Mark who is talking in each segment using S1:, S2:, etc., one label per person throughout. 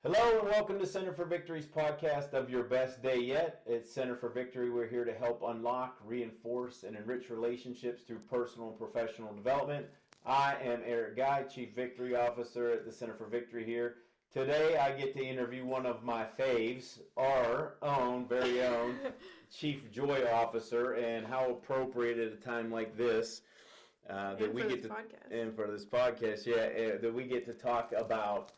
S1: Hello and welcome to Center for Victory's podcast of Your Best Day Yet. It's Center for Victory. We're here to help unlock, reinforce, and enrich relationships through personal and professional development. I am Eric Guy, Chief Victory Officer at the Center for Victory here. Today I get to interview one of my faves, our own, very own Chief Joy Officer, and how appropriate at a time like this that we get to,
S2: podcast.
S1: and for this podcast, that we get to talk about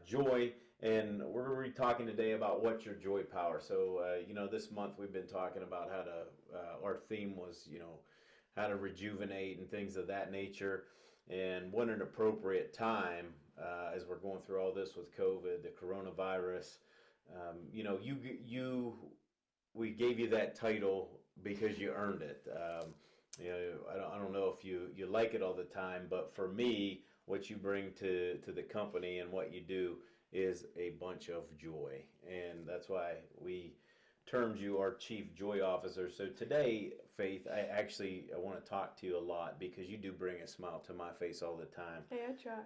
S1: joy, and we're going to be talking today about what's your joy power. So, this month we've been talking about how to, our theme was, how to rejuvenate and things of that nature. And what an appropriate time as we're going through all this with COVID, the coronavirus. We gave you that title because you earned it. I don't know if you like it all the time, but for me, what you bring to the company and what you do is a bunch of joy. And that's why we termed you our Chief Joy Officer. So today, Faith, I want to talk to you a lot because you do bring a smile to my face all the time.
S2: Hey, I try.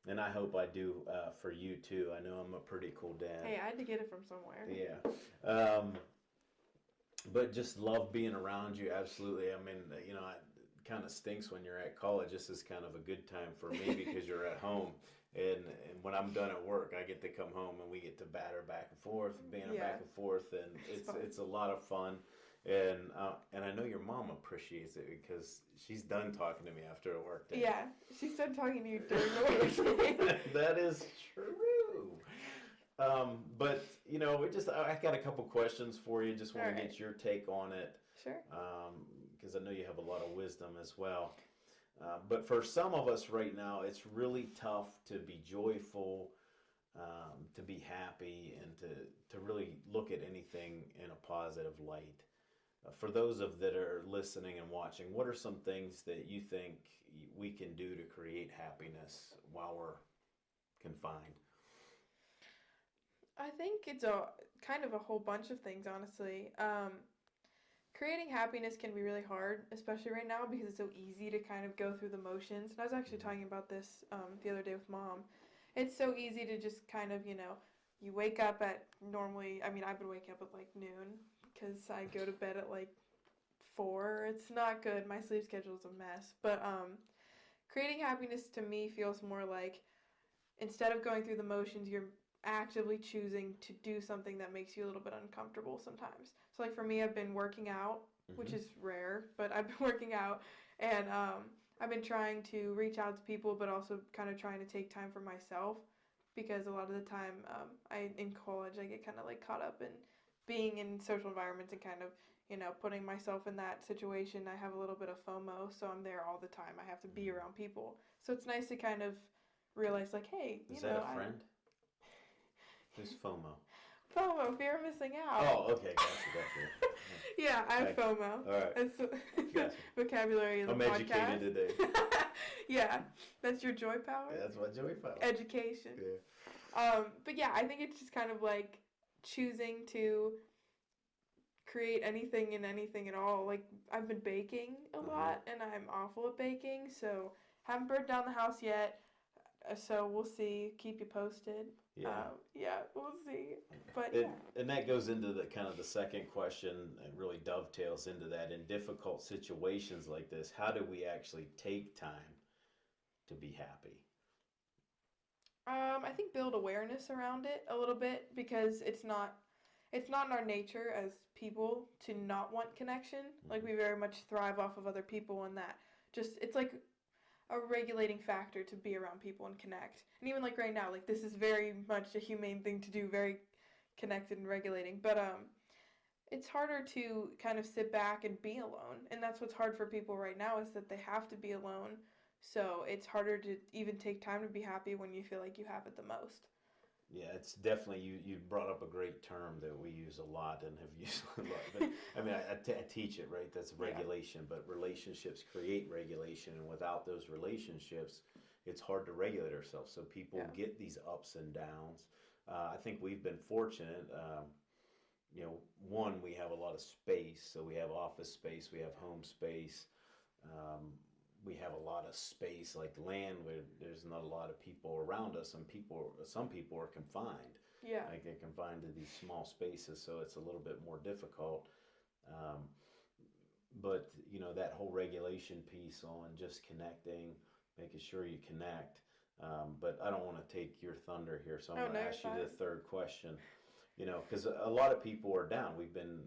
S1: And I hope I do for you too. I know I'm a pretty cool dad.
S2: Hey, I had to get it from somewhere.
S1: Yeah. But just love being around you. Absolutely. I mean, it kind of stinks when you're at college. This is kind of a good time for me because you're at home. And when I'm done at work, I get to come home and we get to batter back and forth, banter back and forth. And it's a lot of fun. And I know your mom appreciates it because she's done talking to me after a work day.
S2: Yeah, she's done talking to you during the work day.
S1: That is true. But I got a couple questions for you. Just want to get your take on it.
S2: Sure.
S1: Because I know you have a lot of wisdom as well. But for some of us right now, it's really tough to be joyful, to be happy, and to really look at anything in a positive light. For those that are listening and watching, what are some things that you think we can do to create happiness while we're confined?
S2: I think it's a kind of a whole bunch of things, honestly. Creating happiness can be really hard, especially right now because it's so easy to kind of go through the motions. And I was actually talking about this the other day with Mom. It's so easy to just kind of, you wake up at normally, I've been waking up at like noon because I go to bed at like 4. It's not good. My sleep schedule is a mess. But creating happiness to me feels more like instead of going through the motions, you're actively choosing to do something that makes you a little bit uncomfortable sometimes. So like for me, I've been working out, which is rare, but I've been working out, and I've been trying to reach out to people, but also kind of trying to take time for myself because a lot of the time in college I get kind of like caught up in being in social environments and kind of putting myself in that situation. I have a little bit of FOMO, so I'm there all the time. I have to be around people, so it's nice to kind of realize like, hey,
S1: is that a friend? Who's FOMO?
S2: FOMO, fear of missing out.
S1: Oh, okay, gotcha.
S2: Yeah, I have FOMO.
S1: All right.
S2: That's
S1: Gotcha.
S2: vocabulary of the
S1: I'm
S2: podcast.
S1: educated today.
S2: Yeah, that's your joy power.
S1: Yeah, that's my joy power.
S2: Education.
S1: Yeah.
S2: But yeah, I think it's just kind of like choosing to create anything and anything at all. Like I've been baking a lot, and I'm awful at baking, so haven't burnt down the house yet. So we'll see. Keep you posted.
S1: Yeah.
S2: We'll see. But
S1: and that goes into the kind of the second question, and really dovetails into that. In difficult situations like this, how do we actually take time to be happy?
S2: I think build awareness around it a little bit because it's not in our nature as people to not want connection. Mm-hmm. Like we very much thrive off of other people, and that just it's like a regulating factor to be around people and connect. And even like right now, like this is very much a humane thing to do, very connected and regulating. But it's harder to kind of sit back and be alone. And that's what's hard for people right now is that they have to be alone. So it's harder to even take time to be happy when you feel like you have it the most.
S1: Yeah, it's definitely, you brought up a great term that we use a lot and have used a lot. But, I teach it, right? That's regulation, but relationships create regulation. And without those relationships, it's hard to regulate ourselves. So people get these ups and downs. I think we've been fortunate. One, we have a lot of space. So we have office space, we have home space. we have a lot of space, like land, where there's not a lot of people around us, and some people are confined.
S2: Yeah.
S1: Like they're confined to these small spaces, so it's a little bit more difficult. Um, but that whole regulation piece on just connecting, making sure you connect. But I don't want to take your thunder here, so I'm going to ask you the third question. Because a lot of people are down. We've been,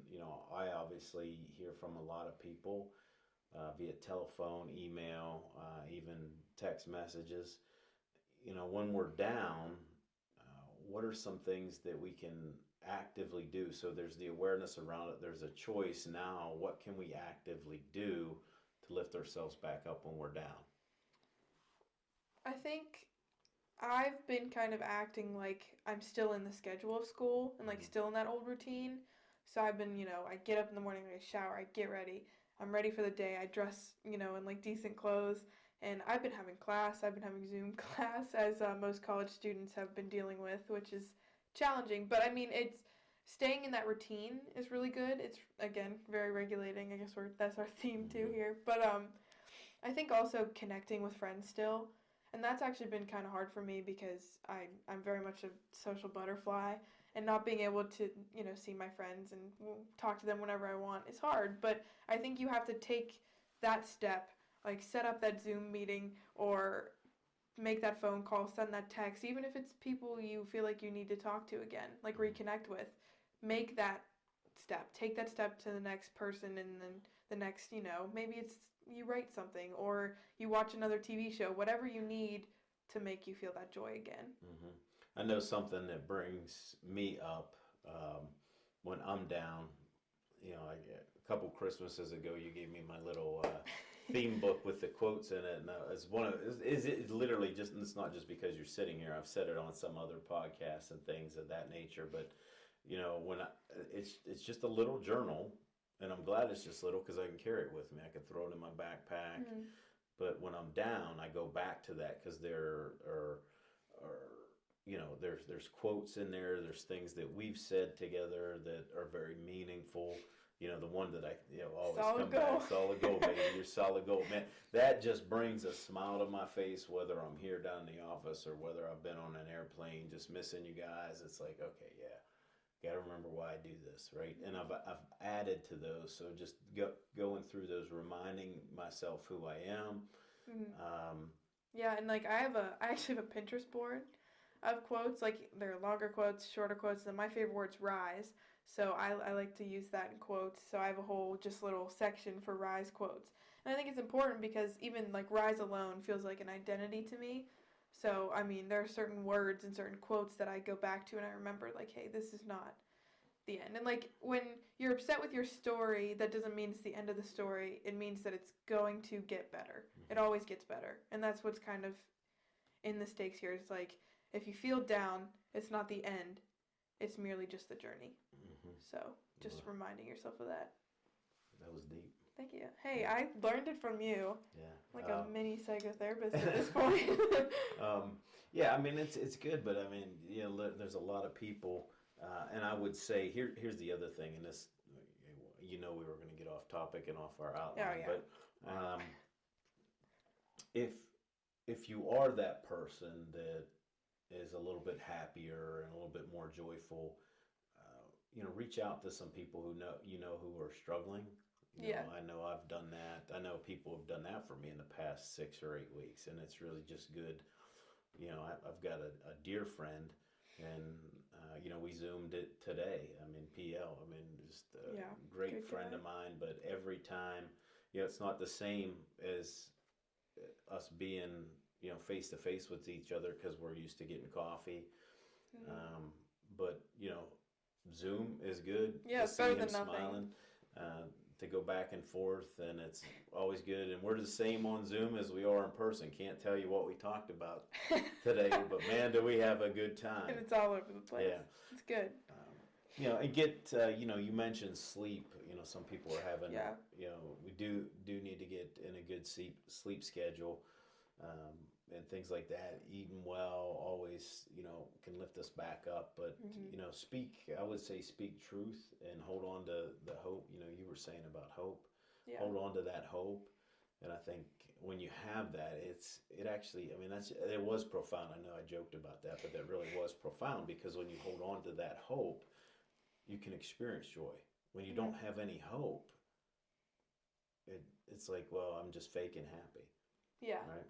S1: I obviously hear from a lot of people via telephone, email, even text messages. When we're down, what are some things that we can actively do? So there's the awareness around it. There's a choice now. What can we actively do to lift ourselves back up when we're down?
S2: I think I've been kind of acting like I'm still in the schedule of school and like still in that old routine. So I've been, I get up in the morning, I shower, I get ready. I'm ready for the day. I dress, in like decent clothes. And I've been having class. I've been having Zoom class, as most college students have been dealing with, which is challenging. But I mean, it's staying in that routine is really good. It's again very regulating. I guess that's our theme too here. But I think also connecting with friends still, and that's actually been kind of hard for me because I'm very much a social butterfly, and not being able to see my friends and talk to them whenever I want is hard. But I think you have to take that step, like set up that Zoom meeting or make that phone call, send that text, even if it's people you feel like you need to talk to again, like reconnect with. Make that step. Take that step to the next person, and then the next, maybe it's you write something or you watch another TV show, whatever you need to make you feel that joy again.
S1: I know something that brings me up when I'm down. A couple Christmases ago, you gave me my little theme book with the quotes in it, and it's one of is it literally just, and it's not just because you're sitting here. I've said it on some other podcasts and things of that nature, but it's just a little journal, and I'm glad it's just little because I can carry it with me. I can throw it in my backpack. But when I'm down, I go back to that because there are there's quotes in there. There's things that we've said together that are very meaningful. The one that I always come back, solid gold, baby, you're solid gold, man. That just brings a smile to my face, whether I'm here down in the office or whether I've been on an airplane, just missing you guys. It's like, okay, yeah, got to remember why I do this, right? And I've added to those, so just going through those, reminding myself who I am.
S2: Yeah, and like I actually have a Pinterest board of quotes. Like there are longer quotes, shorter quotes, and my favorite word's rise. So I like to use that in quotes. So I have a whole just little section for rise quotes. And I think it's important because even like rise alone feels like an identity to me. So, I mean, there are certain words and certain quotes that I go back to and I remember like, hey, this is not the end. And like when you're upset with your story, that doesn't mean it's the end of the story. It means that it's going to get better. It always gets better. And that's what's kind of in the stakes here. It's like if you feel down, it's not the end. It's merely just the journey. So just reminding yourself of that.
S1: That was deep.
S2: Thank you. Hey, I learned it from you.
S1: Yeah.
S2: Like a mini psychotherapist at this point.
S1: Yeah, I mean it's good, but I mean there's a lot of people, and I would say here's the other thing, and this we were going to get off topic and off our outline, but if you are that person that is a little bit happier and a little bit more joyful, reach out to some people who who are struggling. I know I've done that. I know people have done that for me in the past 6 or 8 weeks, and it's really just good. I've got a dear friend, and we Zoomed it today. I mean, PL. I mean, just a great friend of mine. But every time, it's not the same as us being face to face with each other because we're used to getting coffee. But Zoom is good.
S2: Yeah, it's better than nothing.
S1: Smiling, to go back and forth, and it's always good. And we're the same on Zoom as we are in person. Can't tell you what we talked about today, but man, do we have a good time.
S2: And it's all over the place. Yeah. It's good.
S1: And get, you mentioned sleep. Some people are having, we do need to get in a good sleep schedule. And things like that. Eating well always, can lift us back up. But, I would say speak truth and hold on to the hope. You were saying about hope. Yeah. Hold on to that hope.
S3: And I think when you have that, it actually, I mean, it was profound. I know I joked about that, but that really was profound, because when you hold on to that hope, you can experience joy. When you don't have any hope, it's like, well, I'm just fake and happy.
S2: Yeah.
S3: Right?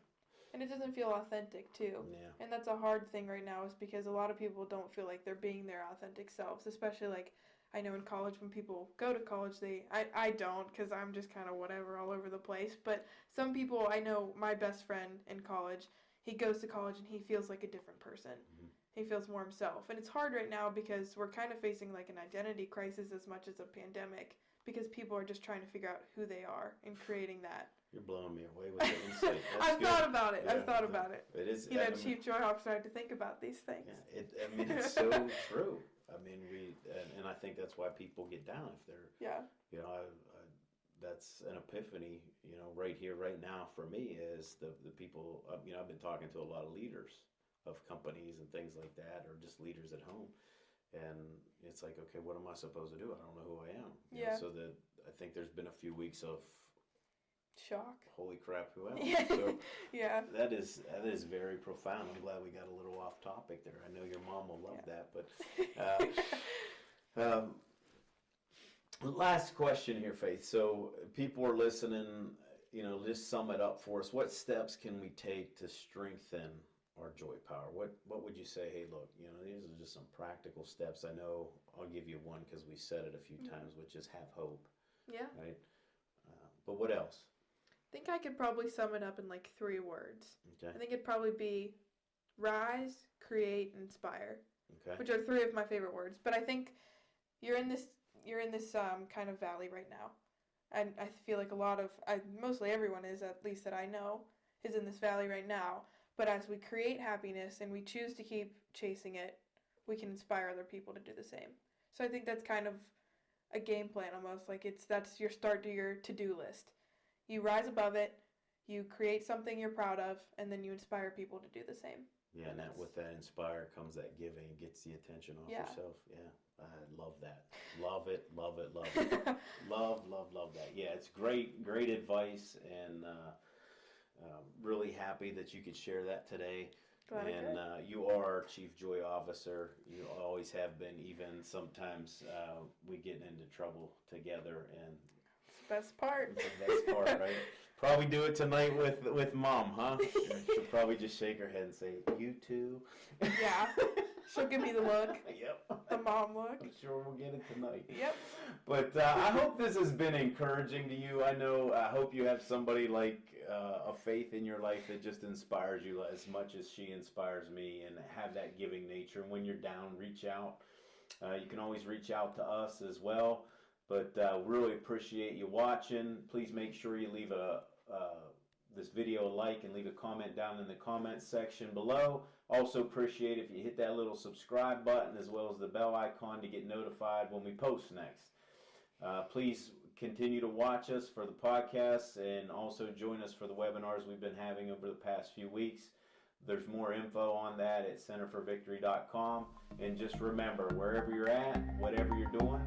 S2: And it doesn't feel authentic too.
S3: Yeah.
S2: And that's a hard thing right now, is because a lot of people don't feel like they're being their authentic selves, especially like I know in college, when people go to college, I don't, because I'm just kind of whatever all over the place. But some people, I know my best friend in college, he goes to college and he feels like a different person.
S3: Mhm.
S2: He feels more himself. And it's hard right now because we're kind of facing like an identity crisis as much as a pandemic, because people are just trying to figure out who they are and creating that.
S3: You're blowing me away with the insight. That's
S2: I've
S3: good.
S2: thought about it.
S3: Yeah,
S2: I've thought about it.
S3: It is.
S2: You know,
S3: I mean,
S2: Chief Joy Officer, I had to think about these things.
S3: yeah, I mean, it's so true. I mean, and I think that's why people get down if they're,
S2: Yeah.
S3: you know, that's an epiphany, you know, right here, right now for me, is the people, you know, I've been talking to a lot of leaders of companies and things like that, or just leaders at home. And it's like, okay, what am I supposed to do? I don't know who I am. You know,
S2: Yeah.
S3: so I think there's been a few weeks of,
S2: Shock.
S3: holy crap, who am I?
S2: Yeah.
S3: So
S2: Yeah.
S3: that is very profound. I'm glad we got a little off topic there. I know your mom will love that, but last question here, Faith. So people are listening, you know, just sum it up for us. What steps can we take to strengthen our joy power? What would you say? Hey, look, you know, these are just some practical steps. I know I'll give you one because we said it a few times, which is have hope.
S2: Yeah.
S3: Right. But what else?
S2: I think I could probably sum it up in like 3 words.
S3: Okay.
S2: I think it'd probably be rise, create, inspire,
S3: Okay.
S2: which are 3 of my favorite words. But I think you're in this kind of valley right now, and I feel like mostly everyone is, at least that I know, is in this valley right now. But as we create happiness and we choose to keep chasing it, we can inspire other people to do the same. So I think that's kind of a game plan almost. Like that's your start to your to-do list. You rise above it, you create something you're proud of, and then you inspire people to do the same.
S3: Yeah, and with that inspire comes that giving, gets the attention off yourself. Yeah, I love that. Love it, love it, love it. love that. Yeah, it's great advice, and really happy that you could share that today.
S2: Glad I
S3: And you are Chief Joy Officer. You always have been. Even sometimes we get into trouble together, and
S2: Best part.
S3: the best part, right? Probably do it tonight with Mom, huh? She'll probably just shake her head and say, "You too."
S2: Yeah. She'll give me the look.
S3: Yep.
S2: The mom look.
S3: I'm sure we'll get it tonight.
S2: Yep.
S1: But I hope this has been encouraging to you. I hope you have somebody like a Faith in your life that just inspires you as much as she inspires me, and have that giving nature. And when you're down, reach out. You can always reach out to us as well. But really appreciate you watching. Please make sure you leave this video a like and leave a comment down in the comments section below. Also appreciate if you hit that little subscribe button as well as the bell icon to get notified when we post next. Please continue to watch us for the podcasts, and also join us for the webinars we've been having over the past few weeks. There's more info on that at centerforvictory.com. And just remember, wherever you're at, whatever you're doing,